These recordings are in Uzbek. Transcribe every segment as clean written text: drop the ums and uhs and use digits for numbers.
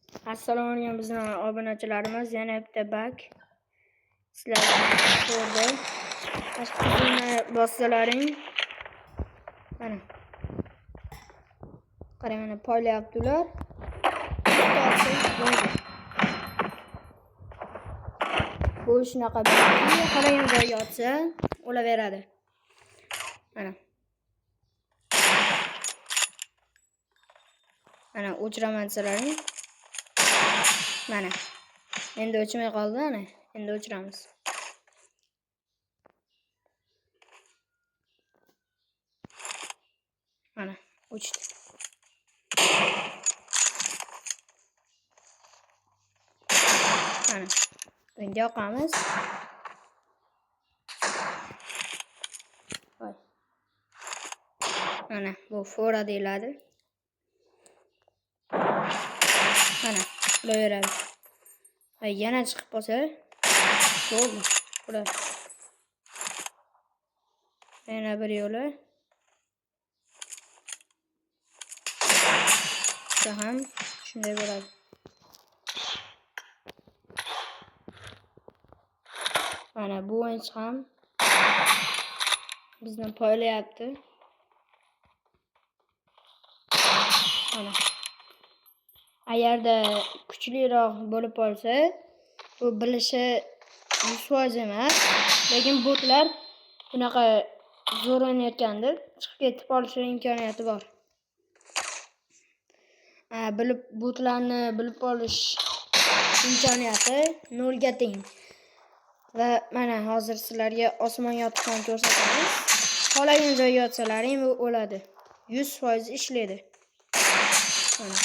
Assalomu alaykum bizning obunachilarimiz, yana bitta bak sizlarga ko'rdi. Tashqarini bossalaring. Mana. Qarang, mana poylayaptilar. Bu shunaqa baki, qolagan joy yotsa, o'laveradi. Mana. Mana o'chiraman sizlarni. Mana. Endi o'chmay qoldi, ana. Endi o'chiramiz. Mana, o'chdi. Mana. Endi yoqamiz. Voy. Mana, bu fora deyiladi. Mana, ulaveradi. Yana chiqib qolsa, bo'ldi. Ular. Yana bir yo'li. Ham shunday bo'ladi. Mana bu o'yinchi ham bizni poylayapti. Mana. Agarda kuchliroq bo'lib qolsa, bu bilishi 100% emas, lekin botlar bunaqa zo'r o'ynayotgandir, chiqib ketib qolishi imkoniyati bor. Botlarni bilib olish imkoniyati 0 ga teng. Va mana hozir sizlarga osmon yotiqni ko'rsatamiz. Qolagan joyga yotsalaring bu o'ladi. 100% ishlaydi. Mana.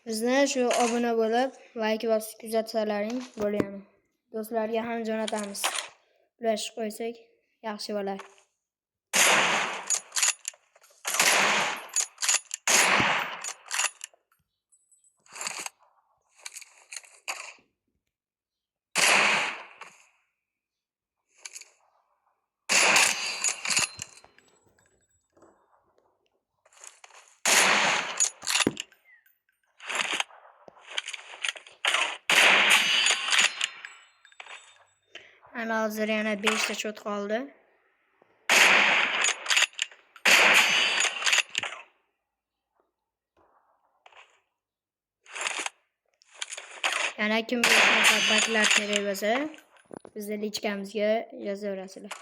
Bizni shu obuna bo'lib, like bosib kuzatsalaring bo'ladi. Do'stlarga ham jo'natamiz. Ulashib qo'ysak yaxshi bo'ladi. Ana hozir yana 5 ta chot qoldi. Yana kim shunaqa baklar kerak bo'lsa, bizni lichkamizga yozaverasizlar.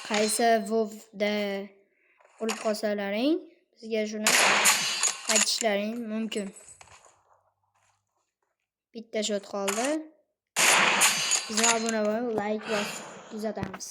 Qaysi WoWda o'lib qolsalaring, bizga shuni aytishlaring mumkin. Bitta shot qoldi. Bizni obuna bo'lib, like bosib kuzatamiz.